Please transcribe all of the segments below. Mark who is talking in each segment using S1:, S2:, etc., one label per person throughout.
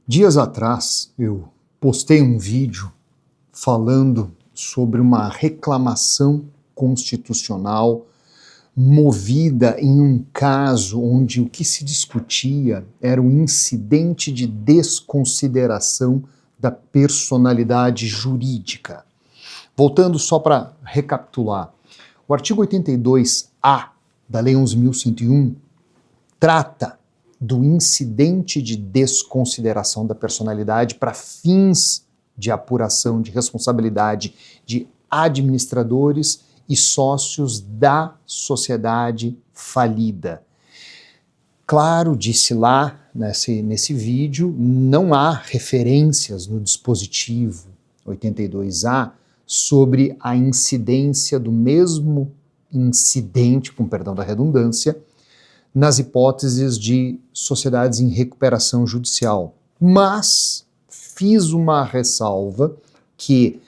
S1: Dias atrás eu postei um vídeo falando sobre uma reclamação constitucional movida em um caso onde o que se discutia era um incidente de desconsideração da personalidade jurídica. Voltando só para recapitular, o artigo 82A da Lei 11.101 trata do incidente de desconsideração da personalidade para fins de apuração de responsabilidade de administradores e sócios da sociedade falida. Claro, disse lá nesse vídeo, não há referências no dispositivo 82A sobre a incidência do mesmo incidente, com perdão da redundância, nas hipóteses de sociedades em recuperação judicial. Mas fiz uma ressalva que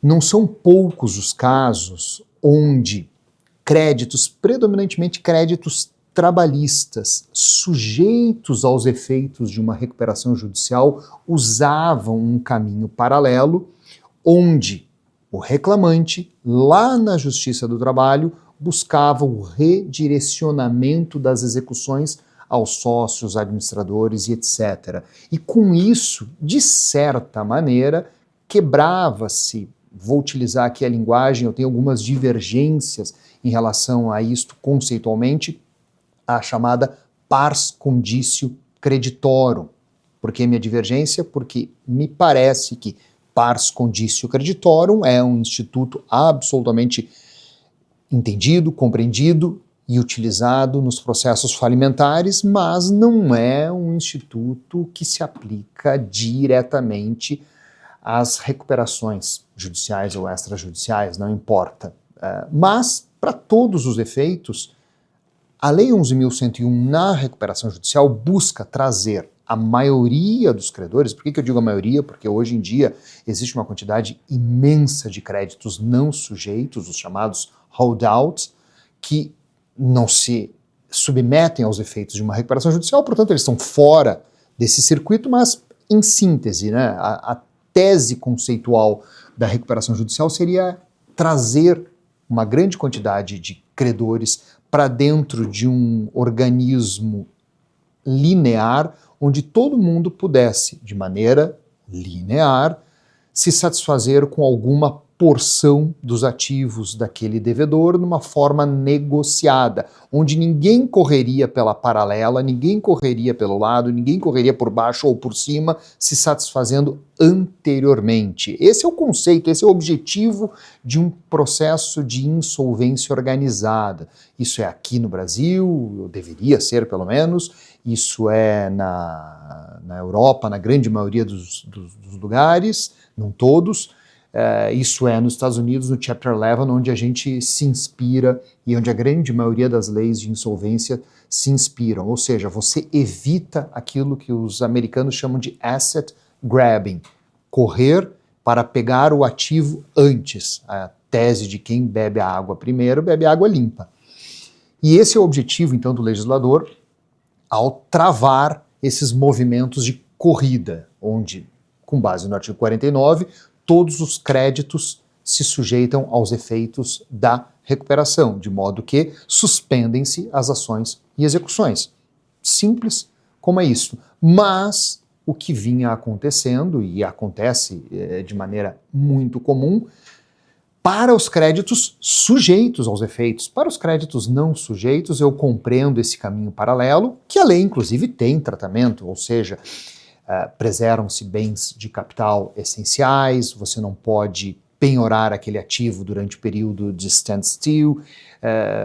S1: não são poucos os casos onde créditos, predominantemente créditos trabalhistas, sujeitos aos efeitos de uma recuperação judicial, usavam um caminho paralelo, onde o reclamante, lá na Justiça do Trabalho, buscava o redirecionamento das execuções aos sócios, administradores e etc. E com isso, de certa maneira, quebrava-se, vou utilizar aqui a linguagem, eu tenho algumas divergências em relação a isto conceitualmente, a chamada pars condicio creditorum. Por que minha divergência? Porque me parece que pars condicio creditorum é um instituto absolutamente entendido, compreendido e utilizado nos processos falimentares, mas não é um instituto que se aplica diretamente às recuperações judiciais ou extrajudiciais, não importa. Mas, para todos os efeitos, a Lei 11.101 na recuperação judicial busca trazer a maioria dos credores. Por que eu digo a maioria? Porque hoje em dia existe uma quantidade imensa de créditos não sujeitos, os chamados holdouts, que não se submetem aos efeitos de uma recuperação judicial, portanto eles estão fora desse circuito, mas em síntese, né, a tese conceitual da recuperação judicial seria trazer uma grande quantidade de credores para dentro de um organismo linear, onde todo mundo pudesse, de maneira linear, se satisfazer com alguma porção dos ativos daquele devedor numa forma negociada, onde ninguém correria pela paralela, ninguém correria pelo lado, ninguém correria por baixo ou por cima, se satisfazendo anteriormente. Esse é o conceito, esse é o objetivo de um processo de insolvência organizada. Isso é aqui no Brasil, ou deveria ser pelo menos, isso é na Europa, na grande maioria dos lugares, não todos. Isso é nos Estados Unidos, no Chapter 11, onde a gente se inspira e onde a grande maioria das leis de insolvência se inspiram. Ou seja, você evita aquilo que os americanos chamam de asset grabbing, correr para pegar o ativo antes. A tese de quem bebe a água primeiro, bebe a água limpa. E esse é o objetivo, então, do legislador ao travar esses movimentos de corrida, onde, com base no artigo 49, todos os créditos se sujeitam aos efeitos da recuperação, de modo que suspendem-se as ações e execuções. Simples como é isso. Mas o que vinha acontecendo, e acontece de maneira muito comum, para os créditos sujeitos aos efeitos. Para os créditos não sujeitos, eu compreendo esse caminho paralelo, que a lei inclusive tem tratamento, ou seja, preservam-se bens de capital essenciais, você não pode penhorar aquele ativo durante o período de standstill,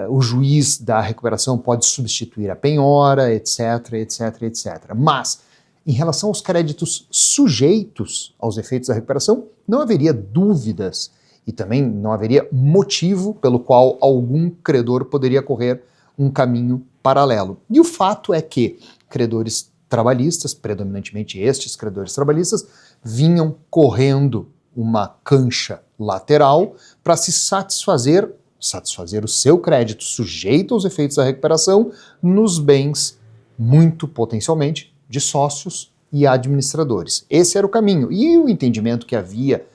S1: o juiz da recuperação pode substituir a penhora, etc, etc, etc. Mas, em relação aos créditos sujeitos aos efeitos da recuperação, não haveria dúvidas e também não haveria motivo pelo qual algum credor poderia correr um caminho paralelo. E o fato é que credores trabalhistas, predominantemente estes credores trabalhistas, vinham correndo uma cancha lateral para se satisfazer o seu crédito sujeito aos efeitos da recuperação nos bens, muito potencialmente, de sócios e administradores. Esse era o caminho. E o entendimento que havia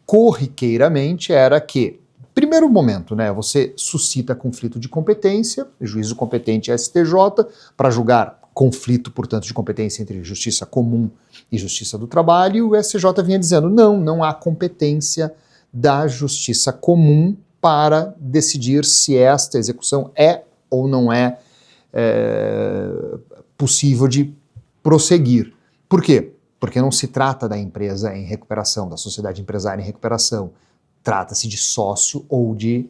S1: corriqueiramente era que, primeiro momento, né, você suscita conflito de competência, juízo competente STJ, para julgar conflito, portanto, de competência entre justiça comum e justiça do trabalho, e o STJ vinha dizendo, não há competência da justiça comum para decidir se esta execução é ou não é possível de prosseguir. Por quê? Porque não se trata da empresa em recuperação, da sociedade empresária em recuperação. Trata-se de sócio ou de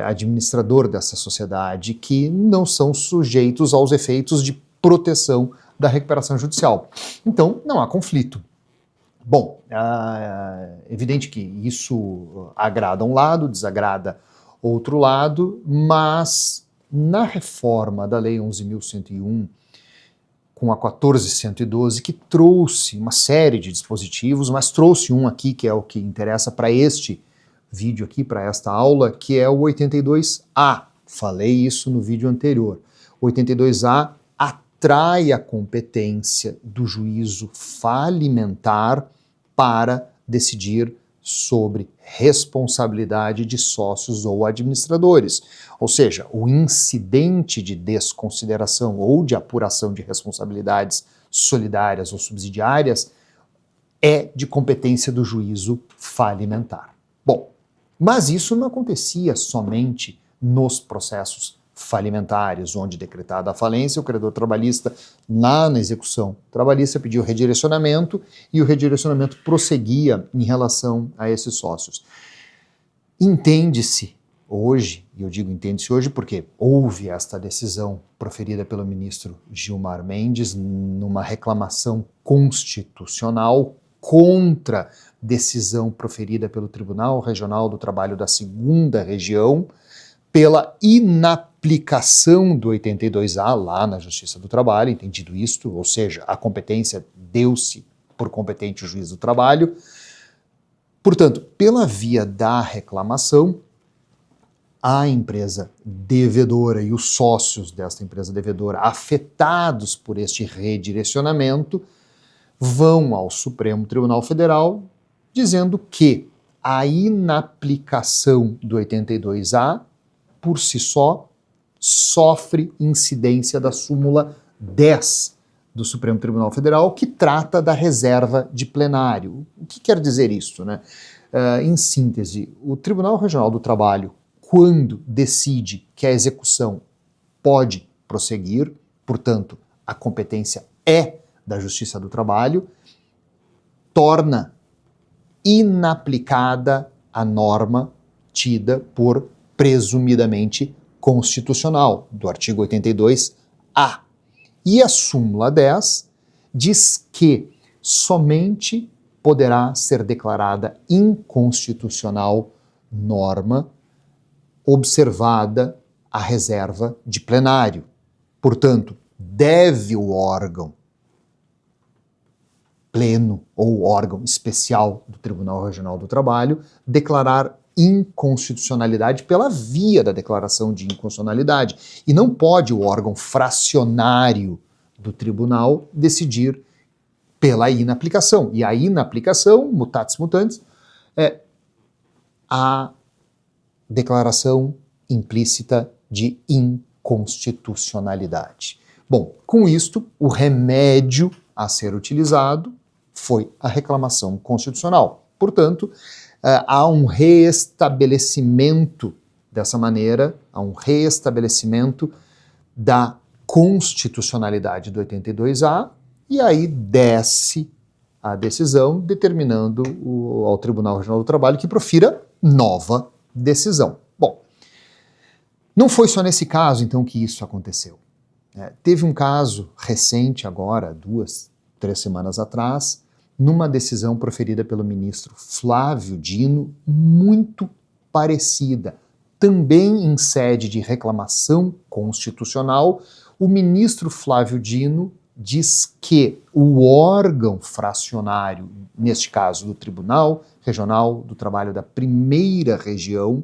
S1: administrador dessa sociedade que não são sujeitos aos efeitos de proteção da recuperação judicial. Então, não há conflito. Bom, é evidente que isso agrada um lado, desagrada outro lado, mas na reforma da Lei 11.101, com a 14.112, que trouxe uma série de dispositivos, mas trouxe um aqui que é o que interessa para este vídeo aqui, para esta aula, que é o 82A. Falei isso no vídeo anterior. O 82A atrai a competência do juízo falimentar para decidir sobre responsabilidade de sócios ou administradores. Ou seja, o incidente de desconsideração ou de apuração de responsabilidades solidárias ou subsidiárias é de competência do juízo falimentar. Bom, mas isso não acontecia somente nos processos falimentares, onde decretada a falência, o credor trabalhista, na execução trabalhista, pediu redirecionamento e o redirecionamento prosseguia em relação a esses sócios. Entende-se hoje, e eu digo entende-se hoje porque houve esta decisão proferida pelo ministro Gilmar Mendes numa reclamação constitucional contra decisão proferida pelo Tribunal Regional do Trabalho da 2ª Região, pela inaplicação do 82A lá na Justiça do Trabalho, entendido isto, ou seja, a competência deu-se por competente o juiz do trabalho. Portanto, pela via da reclamação, a empresa devedora e os sócios desta empresa devedora afetados por este redirecionamento vão ao Supremo Tribunal Federal dizendo que a inaplicação do 82A por si só, sofre incidência da súmula 10 do Supremo Tribunal Federal, que trata da reserva de plenário. O que quer dizer isso, né? Em síntese, o Tribunal Regional do Trabalho, quando decide que a execução pode prosseguir, portanto, a competência é da Justiça do Trabalho, torna inaplicada a norma tida por presumidamente constitucional, do artigo 82A. E a súmula 10 diz que somente poderá ser declarada inconstitucional norma observada a reserva de plenário. Portanto, deve o órgão pleno ou órgão especial do Tribunal Regional do Trabalho declarar inconstitucionalidade pela via da declaração de inconstitucionalidade. E não pode o órgão fracionário do tribunal decidir pela inaplicação. E a inaplicação, mutatis mutandis, é a declaração implícita de inconstitucionalidade. Bom, com isto, o remédio a ser utilizado foi a reclamação constitucional. Portanto, há um reestabelecimento dessa maneira, há um reestabelecimento da constitucionalidade do 82A, e aí desce a decisão determinando ao Tribunal Regional do Trabalho que profira nova decisão. Bom, não foi só nesse caso, então, que isso aconteceu. Teve um caso recente agora, 2, 3 semanas atrás, numa decisão proferida pelo ministro Flávio Dino, muito parecida. Também em sede de reclamação constitucional, o ministro Flávio Dino diz que o órgão fracionário, neste caso do Tribunal Regional do Trabalho da 1ª Região,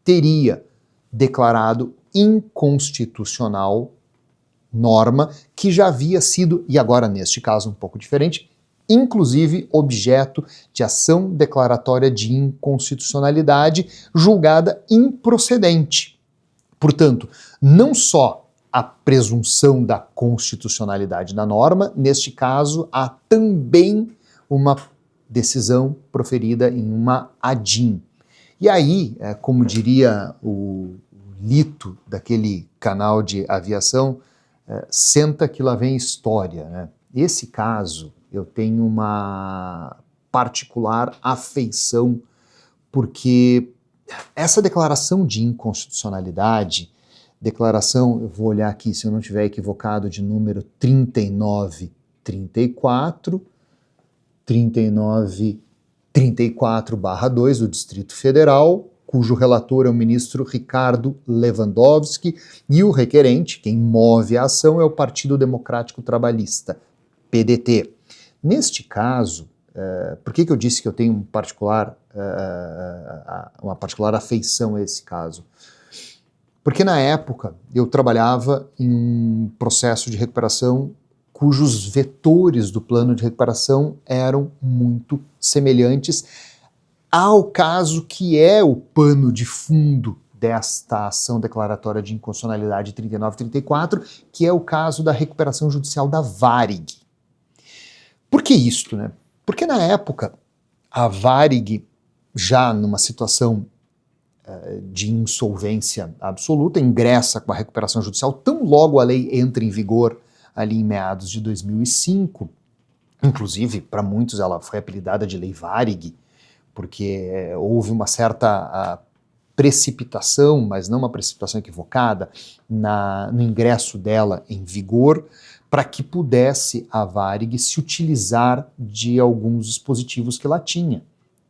S1: teria declarado inconstitucional norma que já havia sido, e agora neste caso um pouco diferente, inclusive objeto de ação declaratória de inconstitucionalidade julgada improcedente. Portanto, não só a presunção da constitucionalidade da norma, neste caso há também uma decisão proferida em uma ADIM. E aí, como diria o Lito daquele canal de aviação, senta que lá vem história, né? Esse caso eu tenho uma particular afeição, porque essa declaração de inconstitucionalidade, declaração, eu vou olhar aqui se eu não estiver equivocado, de número 3934, 3934/2 do Distrito Federal, cujo relator é o ministro Ricardo Lewandowski, e o requerente, quem move a ação, é o Partido Democrático Trabalhista, PDT. Neste caso, por que eu disse que eu tenho uma particular afeição a esse caso? Porque na época eu trabalhava em um processo de recuperação cujos vetores do plano de recuperação eram muito semelhantes ao caso que é o pano de fundo desta ação declaratória de inconstitucionalidade 3934, que é o caso da recuperação judicial da Varig. Por que isto, né? Porque na época a Varig, já numa situação de insolvência absoluta, ingressa com a recuperação judicial tão logo a lei entra em vigor ali em meados de 2005, inclusive para muitos ela foi apelidada de Lei Varig, porque houve uma certa precipitação, mas não uma precipitação equivocada, no ingresso dela em vigor, para que pudesse a Varig se utilizar de alguns dispositivos que ela tinha,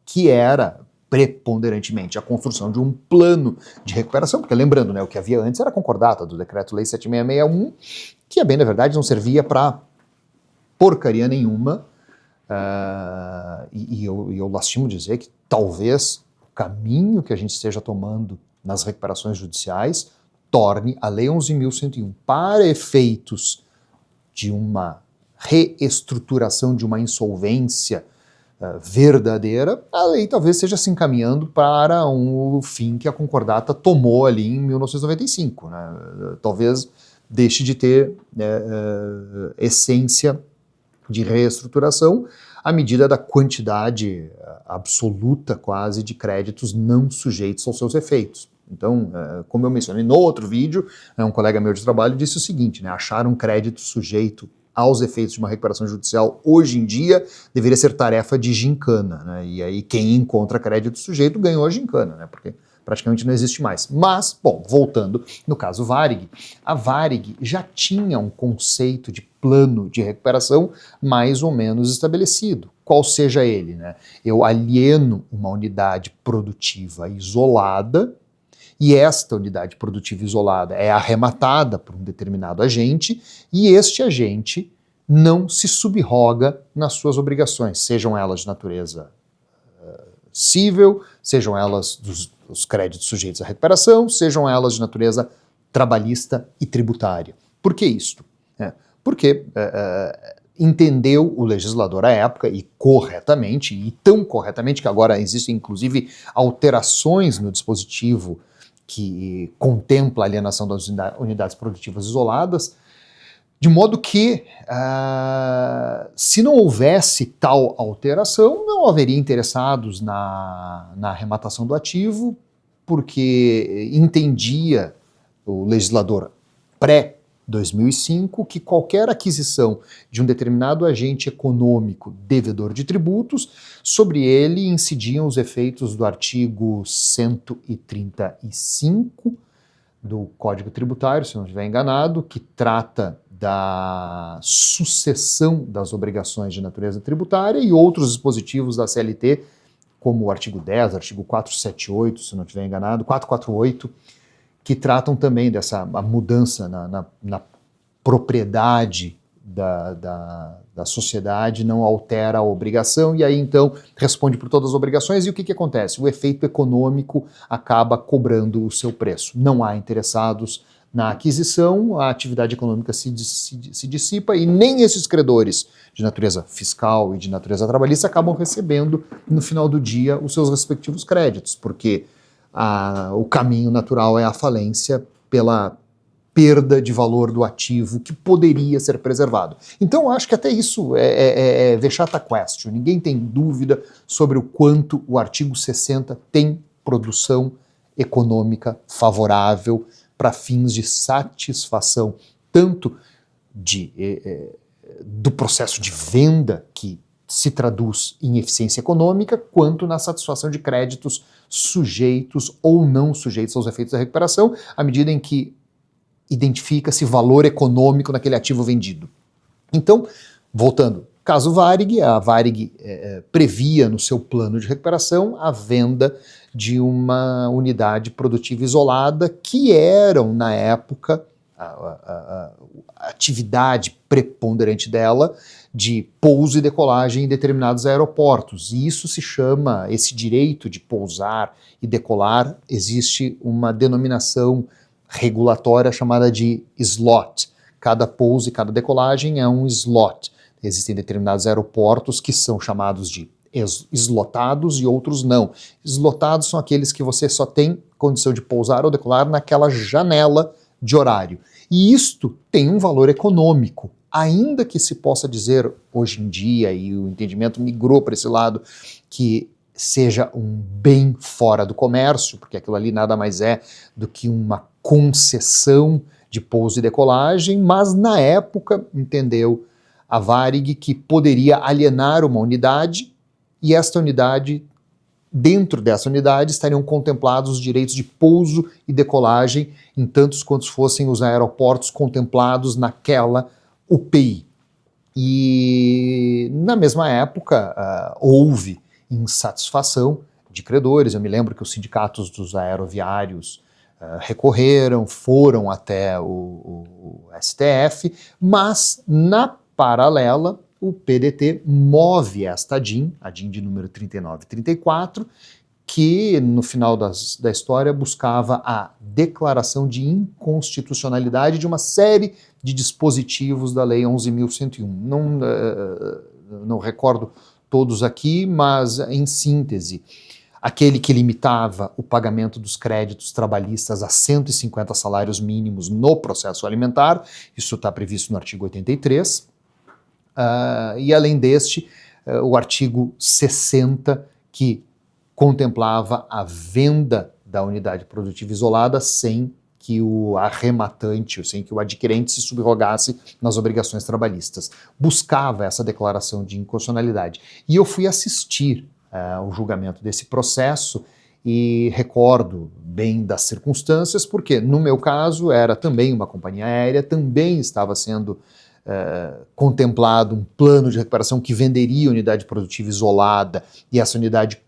S1: que era preponderantemente a construção de um plano de recuperação, porque lembrando, né, o que havia antes era a concordata do Decreto-Lei 7661, que, a bem da verdade, não servia para porcaria nenhuma, e eu lastimo dizer que talvez o caminho que a gente esteja tomando nas recuperações judiciais torne a Lei 11.101, para efeitos de uma reestruturação de uma insolvência verdadeira, a lei talvez esteja se encaminhando para um fim que a concordata tomou ali em 1995. Né? Talvez deixe de ter essência de reestruturação à medida da quantidade absoluta quase de créditos não sujeitos aos seus efeitos. Então, como eu mencionei no outro vídeo, um colega meu de trabalho disse o seguinte, né, achar um crédito sujeito aos efeitos de uma recuperação judicial hoje em dia deveria ser tarefa de gincana, né, e aí quem encontra crédito sujeito ganhou a gincana, né, porque praticamente não existe mais. Mas, bom, voltando no caso Varig, a Varig já tinha um conceito de plano de recuperação mais ou menos estabelecido, qual seja ele, né? Eu alieno uma unidade produtiva isolada, e esta unidade produtiva isolada é arrematada por um determinado agente, e este agente não se subroga nas suas obrigações, sejam elas de natureza cível, sejam elas dos créditos sujeitos à recuperação, sejam elas de natureza trabalhista e tributária. Por que isto? Porque entendeu o legislador à época, e corretamente, e tão corretamente que agora existem inclusive alterações no dispositivo que contempla a alienação das unidades produtivas isoladas, de modo que, se não houvesse tal alteração, não haveria interessados na arrematação do ativo, porque entendia o legislador pré-2005 que qualquer aquisição de um determinado agente econômico devedor de tributos, sobre ele incidiam os efeitos do artigo 135 do Código Tributário, se não estiver enganado, que trata da sucessão das obrigações de natureza tributária, e outros dispositivos da CLT, como o artigo 10, artigo 478, se não estiver enganado, 448, que tratam também dessa mudança na propriedade da sociedade, não altera a obrigação, e aí então responde por todas as obrigações, e o que acontece? O efeito econômico acaba cobrando o seu preço. Não há interessados na aquisição, a atividade econômica se dissipa e nem esses credores de natureza fiscal e de natureza trabalhista acabam recebendo, no final do dia, os seus respectivos créditos, porque o caminho natural é a falência pela perda de valor do ativo que poderia ser preservado. Então, acho que até isso é vexata question. Ninguém tem dúvida sobre o quanto o artigo 60 tem produção econômica favorável para fins de satisfação, tanto do processo de venda, que se traduz em eficiência econômica, quanto na satisfação de créditos sujeitos ou não sujeitos aos efeitos da recuperação, à medida em que identifica-se valor econômico naquele ativo vendido. Então, voltando, caso Varig, a Varig previa no seu plano de recuperação a venda de uma unidade produtiva isolada que eram, na época, a atividade preponderante dela de pouso e decolagem em determinados aeroportos. E isso se chama, esse direito de pousar e decolar, existe uma denominação regulatória chamada de slot. Cada pouso e cada decolagem é um slot. Existem determinados aeroportos que são chamados de slotados e outros não. Slotados são aqueles que você só tem condição de pousar ou decolar naquela janela de horário. E isto tem um valor econômico, ainda que se possa dizer hoje em dia, e o entendimento migrou para esse lado, que seja um bem fora do comércio, porque aquilo ali nada mais é do que uma concessão de pouso e decolagem, mas na época entendeu a Varig que poderia alienar uma unidade e esta unidade, dentro dessa unidade, estariam contemplados os direitos de pouso e decolagem em tantos quantos fossem os aeroportos contemplados naquela UPI. E na mesma época houve insatisfação de credores. Eu me lembro que os sindicatos dos aeroviários recorreram, foram até o STF, mas na paralela o PDT move esta DIN, a DIN de número 3934, que no final da história buscava a declaração de inconstitucionalidade de uma série de dispositivos da Lei 11.101. Não recordo todos aqui, mas em síntese, aquele que limitava o pagamento dos créditos trabalhistas a 150 salários mínimos no processo alimentar, isso está previsto no artigo 83, e além deste, o artigo 60, que contemplava a venda da unidade produtiva isolada sem que o arrematante, sem que o adquirente se subrogasse nas obrigações trabalhistas. Buscava essa declaração de inconstitucionalidade. E eu fui assistir ao julgamento desse processo e recordo bem das circunstâncias, porque no meu caso era também uma companhia aérea, também estava sendo contemplado um plano de recuperação que venderia unidade produtiva isolada, e essa unidade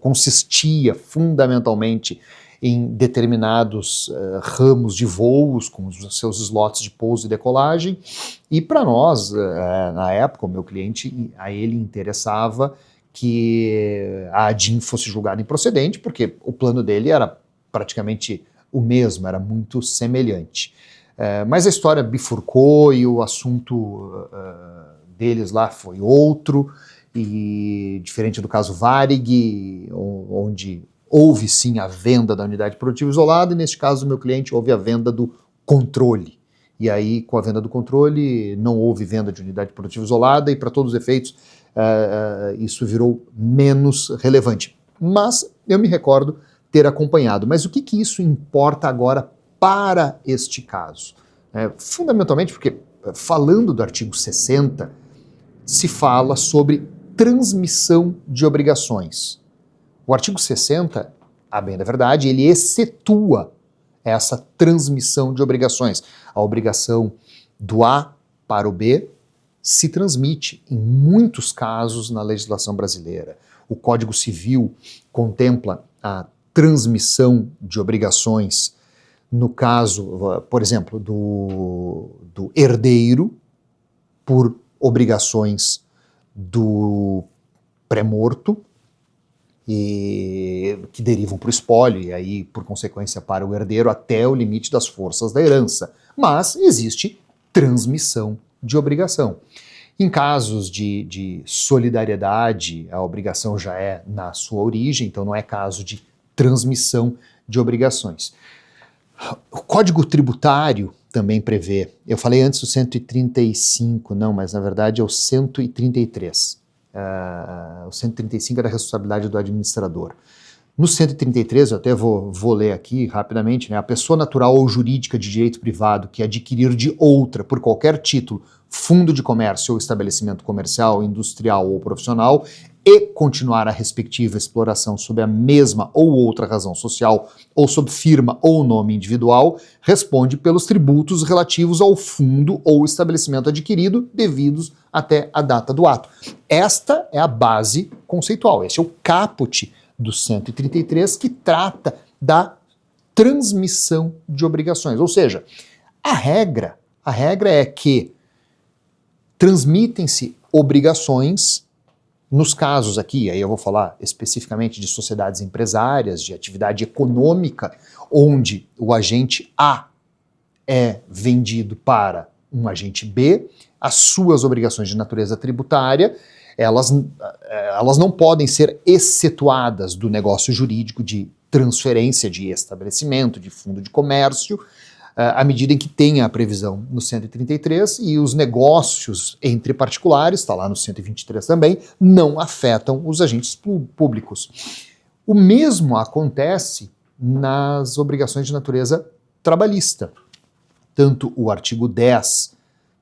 S1: consistia fundamentalmente em determinados ramos de voos, com os seus slots de pouso e decolagem, e para nós, na época, o meu cliente, a ele interessava que a DIN fosse julgada improcedente, porque o plano dele era praticamente o mesmo, era muito semelhante. Mas a história bifurcou e o assunto deles lá foi outro, e diferente do caso Varig, onde houve sim a venda da unidade produtiva isolada, e neste caso do meu cliente houve a venda do controle. E aí, com a venda do controle, não houve venda de unidade produtiva isolada, e para todos os efeitos, isso virou menos relevante. Mas eu me recordo ter acompanhado. Mas o que isso importa agora para este caso? Fundamentalmente porque, falando do artigo 60, se fala sobre transmissão de obrigações. O artigo 60, a bem da verdade, ele excetua essa transmissão de obrigações. A obrigação do A para o B se transmite, em muitos casos, na legislação brasileira. O Código Civil contempla a transmissão de obrigações no caso, por exemplo, do herdeiro por obrigações do pré-morto, e que derivam para o espólio e aí, por consequência, para o herdeiro até o limite das forças da herança. Mas existe transmissão de obrigação. Em casos de solidariedade, a obrigação já é na sua origem, então não é caso de transmissão de obrigações. O Código Tributário também prevê, eu falei antes o 135, não, mas na verdade é o 133. O 135 é da responsabilidade do administrador. No 133, eu até vou ler aqui rapidamente, né? A pessoa natural ou jurídica de direito privado que adquirir de outra, por qualquer título, fundo de comércio ou estabelecimento comercial, industrial ou profissional, e continuar a respectiva exploração sob a mesma ou outra razão social, ou sob firma ou nome individual, responde pelos tributos relativos ao fundo ou estabelecimento adquirido, devidos até a data do ato. Esta é a base conceitual, esse é o caput do 133, que trata da transmissão de obrigações. Ou seja, a regra é que transmitem-se obrigações, nos casos aqui, aí eu vou falar especificamente de sociedades empresárias, de atividade econômica, onde o agente A é vendido para um agente B, as suas obrigações de natureza tributária, elas não podem ser excetuadas do negócio jurídico de transferência de estabelecimento, de fundo de comércio, à medida em que tenha a previsão no 133, e os negócios entre particulares, está lá no 123 também, não afetam os agentes públicos. O mesmo acontece nas obrigações de natureza trabalhista. Tanto o artigo 10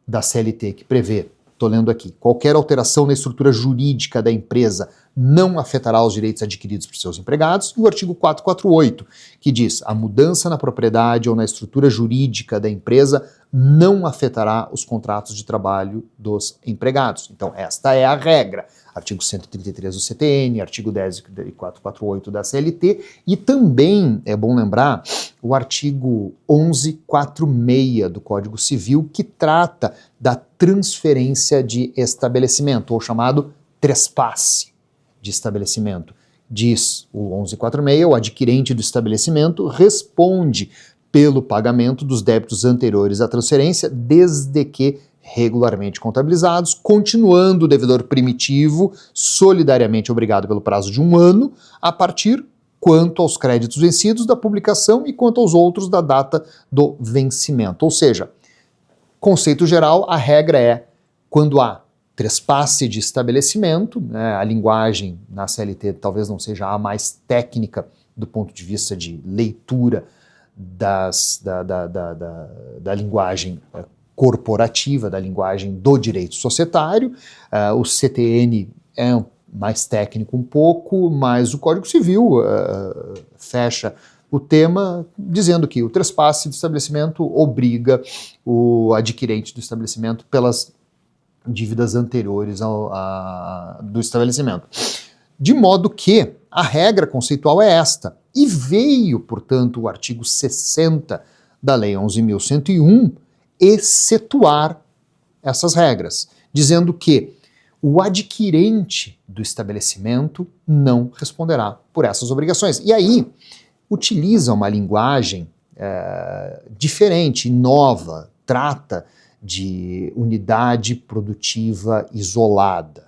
S1: da CLT, que prevê, estou lendo aqui, qualquer alteração na estrutura jurídica da empresa não afetará os direitos adquiridos por seus empregados, e o artigo 448, que diz, a mudança na propriedade ou na estrutura jurídica da empresa não afetará os contratos de trabalho dos empregados. Então, esta é a regra. Artigo 133 do CTN, artigo 10 e 448 da CLT, e também, é bom lembrar, o artigo 1146 do Código Civil, que trata da transferência de estabelecimento, ou chamado trespasse de estabelecimento. Diz o 1146, o adquirente do estabelecimento responde pelo pagamento dos débitos anteriores à transferência, desde que regularmente contabilizados, continuando o devedor primitivo solidariamente obrigado pelo prazo de 1 ano, a partir quanto aos créditos vencidos da publicação e quanto aos outros da data do vencimento. Ou seja, conceito geral, a regra é quando há trespasse de estabelecimento, né, a linguagem na CLT talvez não seja a mais técnica do ponto de vista de leitura da linguagem corporativa, da linguagem do direito societário. O CTN é mais técnico um pouco, mas o Código Civil fecha o tema dizendo que o trespasse do estabelecimento obriga o adquirente do estabelecimento pelas dívidas anteriores do estabelecimento. De modo que a regra conceitual é esta, e veio, portanto, o artigo 60 da Lei 11.101 excetuar essas regras, dizendo que o adquirente do estabelecimento não responderá por essas obrigações. E aí utiliza uma linguagem diferente, nova, trata de unidade produtiva isolada.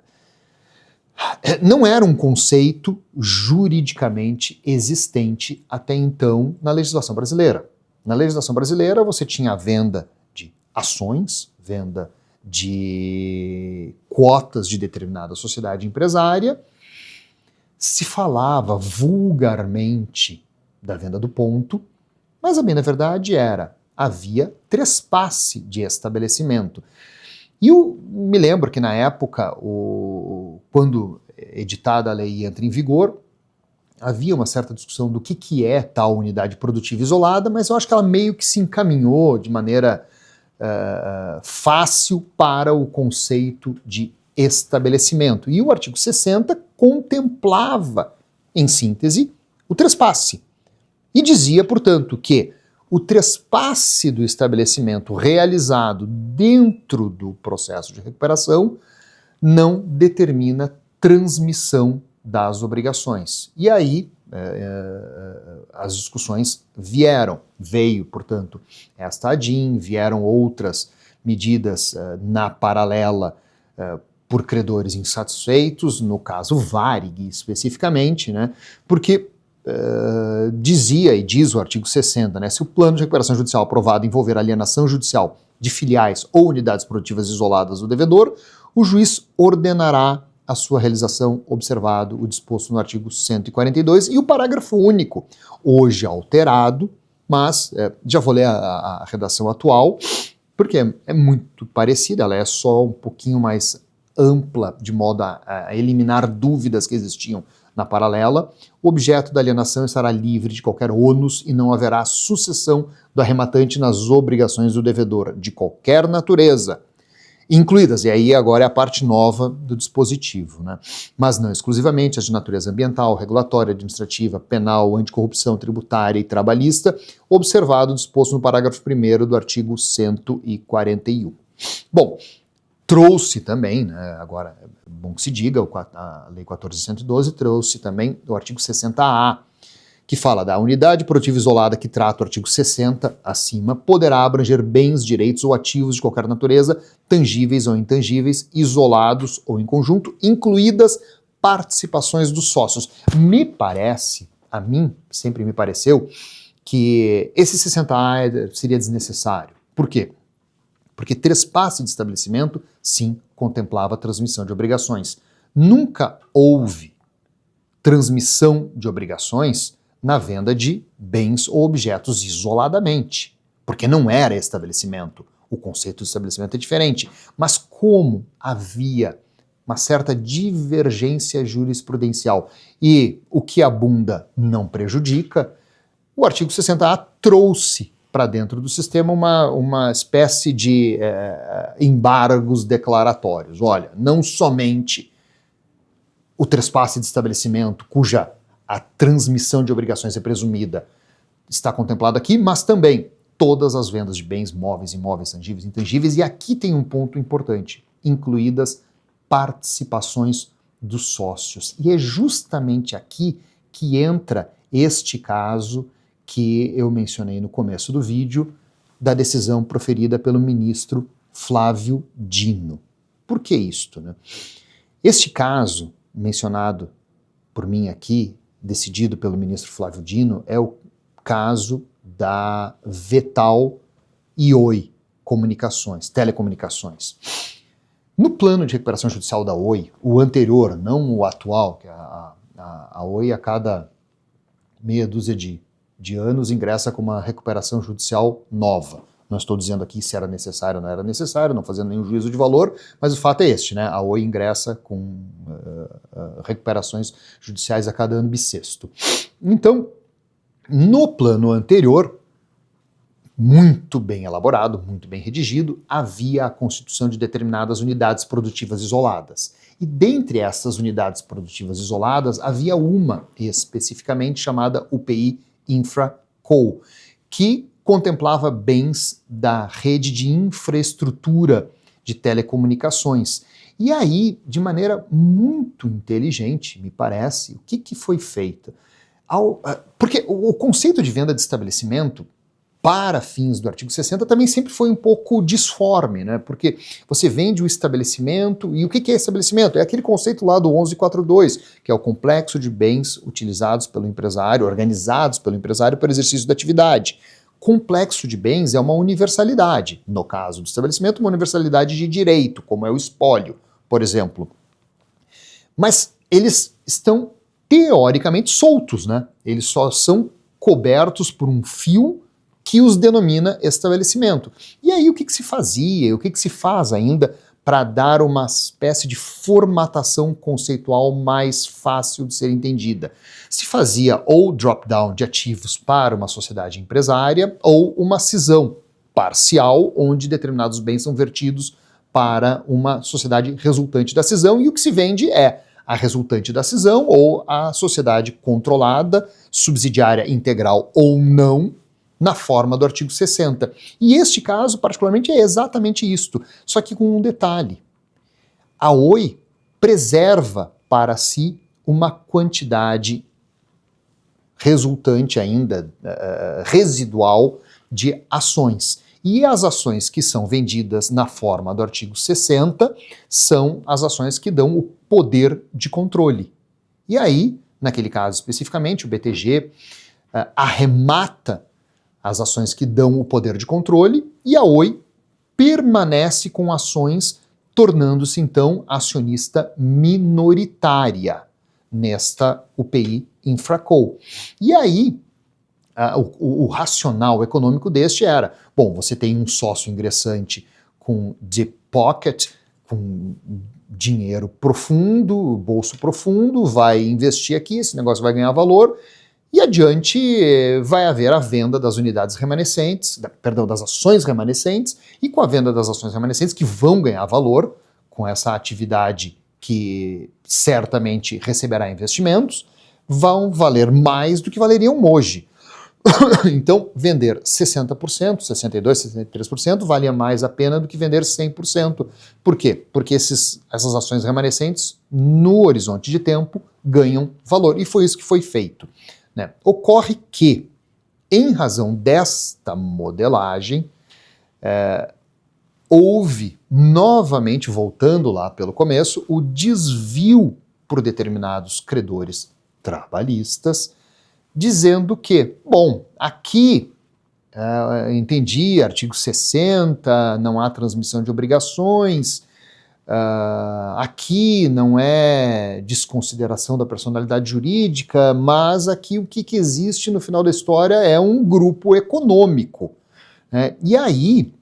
S1: Não era um conceito juridicamente existente até então na legislação brasileira. Na legislação brasileira você tinha a venda de ações, venda de cotas de determinada sociedade empresária, se falava vulgarmente da venda do ponto, mas a bem na verdade havia trespasse de estabelecimento. E eu me lembro que na época, quando editada a lei entra em vigor, havia uma certa discussão do que é tal unidade produtiva isolada, mas eu acho que ela meio que se encaminhou de maneira fácil para o conceito de estabelecimento. E o artigo 60 contemplava, em síntese, o trespasse. E dizia, portanto, que o trespasse do estabelecimento realizado dentro do processo de recuperação não determina transmissão das obrigações. E aí as discussões veio, portanto, esta ADIM, vieram outras medidas na paralela por credores insatisfeitos, no caso Varig especificamente, né, porque dizia e diz o artigo 60, né, se o plano de recuperação judicial aprovado envolver alienação judicial de filiais ou unidades produtivas isoladas do devedor, o juiz ordenará a sua realização observado o disposto no artigo 142 e o parágrafo único, hoje alterado, mas já vou ler a redação atual, porque é muito parecida, ela é só um pouquinho mais ampla, de modo a eliminar dúvidas que existiam na paralela. O objeto da alienação estará livre de qualquer ônus e não haverá sucessão do arrematante nas obrigações do devedor, de qualquer natureza, incluídas, e aí agora é a parte nova do dispositivo, né? Mas não exclusivamente as de natureza ambiental, regulatória, administrativa, penal, anticorrupção, tributária e trabalhista, observado o disposto no parágrafo 1º do artigo 141. Bom, trouxe também, né, agora é bom que se diga, a Lei 14.112 trouxe também o artigo 60A, que fala da unidade produtiva isolada que trata o artigo 60 acima, poderá abranger bens, direitos ou ativos de qualquer natureza, tangíveis ou intangíveis, isolados ou em conjunto, incluídas participações dos sócios. Me parece, a mim sempre me pareceu, que esse 60A seria desnecessário. Por quê? Porque trespasse de estabelecimento, sim, contemplava a transmissão de obrigações. Nunca houve transmissão de obrigações na venda de bens ou objetos isoladamente, porque não era estabelecimento. O conceito de estabelecimento é diferente. Mas como havia uma certa divergência jurisprudencial e o que abunda não prejudica, o artigo 60A trouxe para dentro do sistema uma espécie de embargos declaratórios. Olha, não somente o trespasse de estabelecimento, cuja a transmissão de obrigações é presumida, está contemplado aqui, mas também todas as vendas de bens móveis, imóveis, tangíveis, intangíveis, e aqui tem um ponto importante, incluídas participações dos sócios. E é justamente aqui que entra este caso que eu mencionei no começo do vídeo, da decisão proferida pelo ministro Flávio Dino. Por que isto, né? Este caso mencionado por mim aqui, decidido pelo ministro Flávio Dino, é o caso da Vetal e Oi Comunicações, Telecomunicações. No plano de recuperação judicial da Oi, o anterior, não o atual, que a Oi a cada meia dúzia de anos ingressa com uma recuperação judicial nova. Não estou dizendo aqui se era necessário ou não era necessário, não fazendo nenhum juízo de valor, mas o fato é este, né? A Oi ingressa com recuperações judiciais a cada ano bissexto. Então, no plano anterior, muito bem elaborado, muito bem redigido, havia a constituição de determinadas unidades produtivas isoladas. E dentre essas unidades produtivas isoladas, havia uma especificamente chamada UPI Infra Co, que contemplava bens da rede de infraestrutura de telecomunicações. E aí, de maneira muito inteligente, me parece, o que foi feito? Porque o conceito de venda de estabelecimento, para fins do artigo 60, também sempre foi um pouco disforme, né? Porque você vende o estabelecimento, e o que é estabelecimento? É aquele conceito lá do 1142, que é o complexo de bens utilizados pelo empresário, organizados pelo empresário para o exercício da atividade. Complexo de bens é uma universalidade, no caso do estabelecimento, uma universalidade de direito, como é o espólio, por exemplo. Mas eles estão teoricamente soltos, né? Eles só são cobertos por um fio que os denomina estabelecimento. E aí o que se fazia, o que se faz ainda para dar uma espécie de formatação conceitual mais fácil de ser entendida? Se fazia ou drop-down de ativos para uma sociedade empresária ou uma cisão parcial, onde determinados bens são vertidos para uma sociedade resultante da cisão, e o que se vende é a resultante da cisão ou a sociedade controlada, subsidiária integral ou não, na forma do artigo 60. E este caso, particularmente, é exatamente isto, só que com um detalhe. A Oi preserva para si uma quantidade resultante ainda residual de ações. E as ações que são vendidas na forma do artigo 60 são as ações que dão o poder de controle. E aí, naquele caso especificamente, o BTG arremata as ações que dão o poder de controle e a Oi permanece com ações, tornando-se então acionista minoritária nesta UPI Infraco. E aí, o racional econômico deste era, bom, você tem um sócio ingressante com deep pocket, com dinheiro profundo, bolso profundo, vai investir aqui, esse negócio vai ganhar valor, e adiante vai haver a venda das unidades remanescentes, das ações remanescentes, e com a venda das ações remanescentes, que vão ganhar valor com essa atividade que certamente receberá investimentos, vão valer mais do que valeriam hoje. Então, vender 60%, 62%, 63% valia mais a pena do que vender 100%. Por quê? Porque essas ações remanescentes, no horizonte de tempo, ganham valor. E foi isso que foi feito. Né? Ocorre que, em razão desta modelagem, houve, novamente, voltando lá pelo começo, o desvio por determinados credores trabalhistas, dizendo que, bom, aqui, entendi, artigo 60, não há transmissão de obrigações, aqui não é desconsideração da personalidade jurídica, mas aqui o que existe no final da história é um grupo econômico. Né? E aí,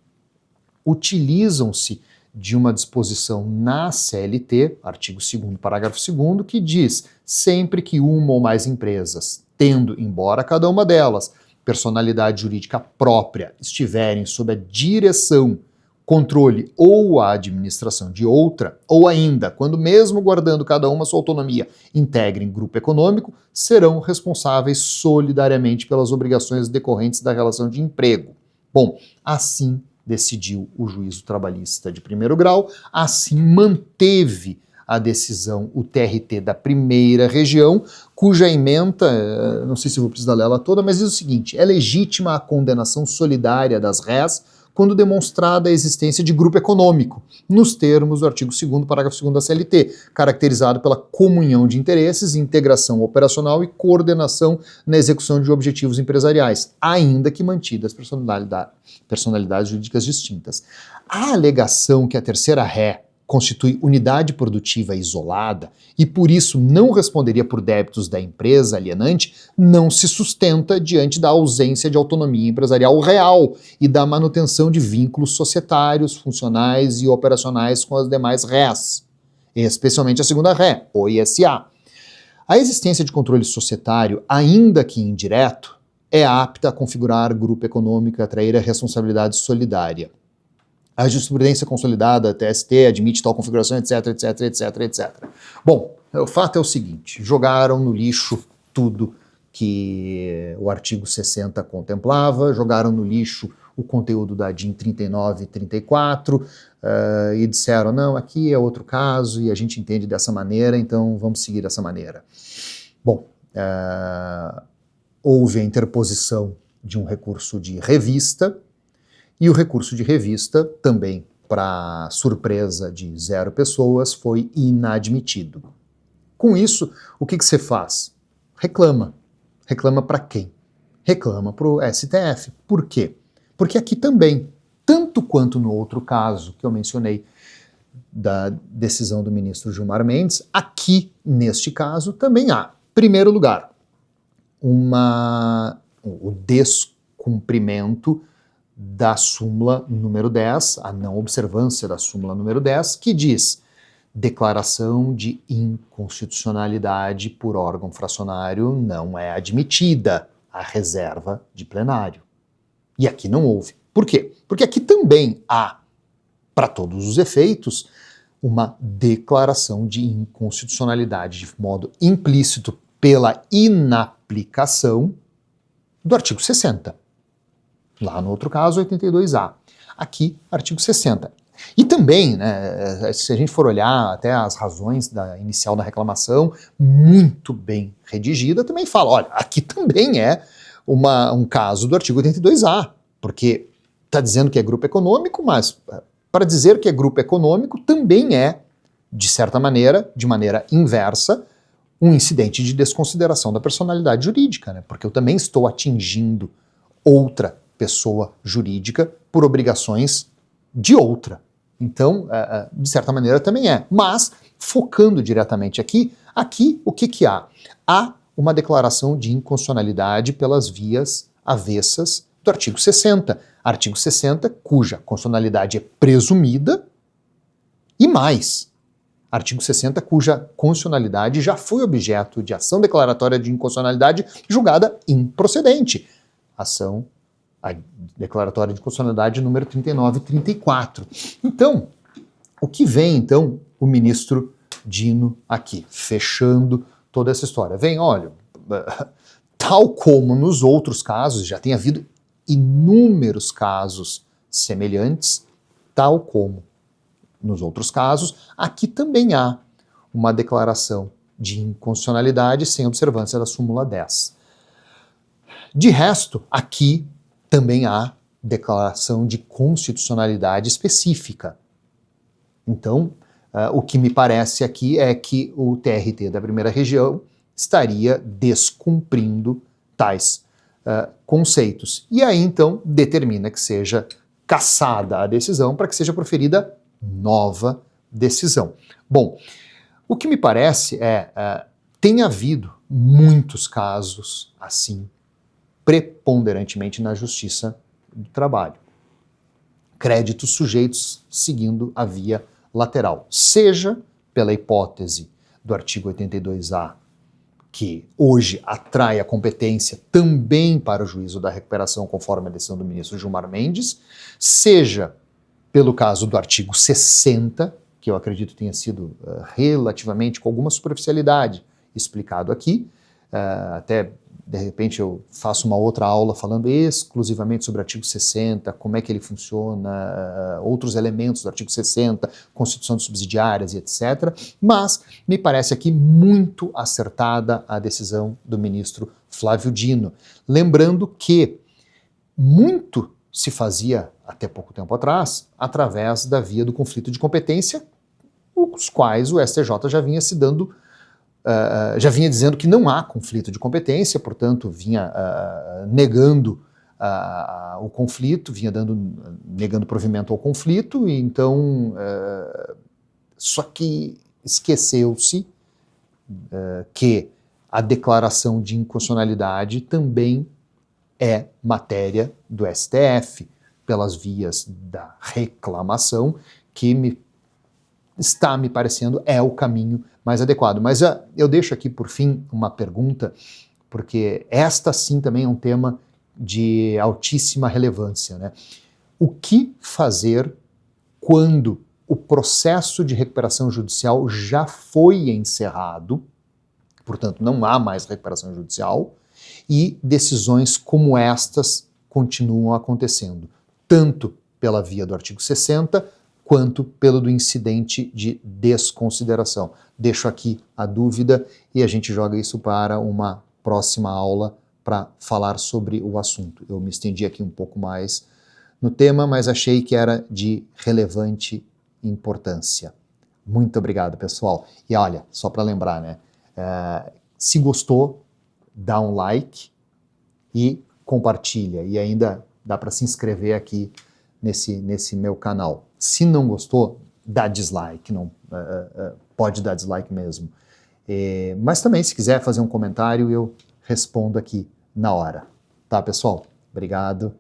S1: utilizam-se de uma disposição na CLT, artigo 2º, parágrafo 2º, que diz, sempre que uma ou mais empresas, tendo, embora cada uma delas, personalidade jurídica própria, estiverem sob a direção, controle ou a administração de outra, ou ainda, quando mesmo guardando cada uma sua autonomia, integrem grupo econômico, serão responsáveis solidariamente pelas obrigações decorrentes da relação de emprego. Bom, assim decidiu o juízo trabalhista de primeiro grau, assim manteve a decisão o TRT da primeira região, cuja ementa, não sei se vou precisar ler toda, mas diz o seguinte, é legítima a condenação solidária das rés quando demonstrada a existência de grupo econômico, nos termos do artigo 2º, parágrafo 2º da CLT, caracterizado pela comunhão de interesses, integração operacional e coordenação na execução de objetivos empresariais, ainda que mantidas personalidades jurídicas distintas. A alegação que a terceira ré constitui unidade produtiva isolada e por isso não responderia por débitos da empresa alienante, não se sustenta diante da ausência de autonomia empresarial real e da manutenção de vínculos societários, funcionais e operacionais com as demais rés, especialmente a segunda ré, Oi S.A. A existência de controle societário, ainda que indireto, é apta a configurar grupo econômico e atrair a responsabilidade solidária. A jurisprudência consolidada, TST, admite tal configuração, etc, etc, etc, etc. Bom, o fato é o seguinte, jogaram no lixo tudo que o artigo 60 contemplava, jogaram no lixo o conteúdo da DIN 39 e 34, e disseram, não, aqui é outro caso e a gente entende dessa maneira, então vamos seguir dessa maneira. Bom, houve a interposição de um recurso de revista, e o recurso de revista, também para surpresa de 0 pessoas, foi inadmitido. Com isso, o que você faz? Reclama. Reclama para quem? Reclama para o STF. Por quê? Porque aqui também, tanto quanto no outro caso que eu mencionei, da decisão do ministro Gilmar Mendes, aqui, neste caso, também há, em primeiro lugar, o descumprimento da súmula número 10, a não observância da súmula número 10, que diz declaração de inconstitucionalidade por órgão fracionário não é admitida a reserva de plenário. E aqui não houve. Por quê? Porque aqui também há, para todos os efeitos, uma declaração de inconstitucionalidade de modo implícito pela inaplicação do artigo 60. Lá no outro caso, 82A. Aqui, artigo 60. E também, né, se a gente for olhar até as razões inicial da reclamação, muito bem redigida, também fala, olha, aqui também é um caso do artigo 82A, porque está dizendo que é grupo econômico, mas para dizer que é grupo econômico também é, de certa maneira, de maneira inversa, um incidente de desconsideração da personalidade jurídica, né? Porque eu também estou atingindo outra pessoa jurídica por obrigações de outra. Então, de certa maneira também é. Mas, focando diretamente aqui o que há? Há uma declaração de inconstitucionalidade pelas vias avessas do artigo 60. Artigo 60, cuja constitucionalidade é presumida, e mais, artigo 60, cuja constitucionalidade já foi objeto de ação declaratória de inconstitucionalidade julgada improcedente. A declaratória de constitucionalidade número 39 e 34. Então, o que vem, então, o ministro Dino aqui, fechando toda essa história? Vem, olha, tal como nos outros casos, já tem havido inúmeros casos semelhantes, tal como nos outros casos, aqui também há uma declaração de inconstitucionalidade sem observância da súmula 10. De resto, aqui também há declaração de constitucionalidade específica. Então, o que me parece aqui é que o TRT da primeira região estaria descumprindo tais conceitos. E aí, então, determina que seja cassada a decisão para que seja proferida nova decisão. Bom, o que me parece tem havido muitos casos assim, preponderantemente na Justiça do Trabalho. Créditos sujeitos seguindo a via lateral, seja pela hipótese do artigo 82A, que hoje atrai a competência também para o juízo da recuperação conforme a decisão do ministro Gilmar Mendes, seja pelo caso do artigo 60, que eu acredito tenha sido relativamente com alguma superficialidade explicado aqui, até de repente eu faço uma outra aula falando exclusivamente sobre o artigo 60, como é que ele funciona, outros elementos do artigo 60, constituição de subsidiárias e etc. Mas me parece aqui muito acertada a decisão do ministro Flávio Dino. Lembrando que muito se fazia até pouco tempo atrás através da via do conflito de competência, os quais o STJ já vinha se dando já vinha dizendo que não há conflito de competência, portanto, vinha negando o conflito, vinha negando provimento ao conflito, e então, só que esqueceu-se que a declaração de inconstitucionalidade também é matéria do STF, pelas vias da reclamação, que está me parecendo é o caminho mais adequado. Mas eu deixo aqui por fim uma pergunta, porque esta sim também é um tema de altíssima relevância, né? O que fazer quando o processo de recuperação judicial já foi encerrado, portanto não há mais recuperação judicial, e decisões como estas continuam acontecendo, tanto pela via do artigo 60, quanto pelo do incidente de desconsideração. Deixo aqui a dúvida e a gente joga isso para uma próxima aula para falar sobre o assunto. Eu me estendi aqui um pouco mais no tema, mas achei que era de relevante importância. Muito obrigado, pessoal. E olha, só para lembrar, né? Se gostou, dá um like e compartilha. E ainda dá para se inscrever aqui nesse meu canal. Se não gostou, dá dislike, não, pode dar dislike mesmo. Mas também, se quiser fazer um comentário, eu respondo aqui na hora. Tá, pessoal? Obrigado.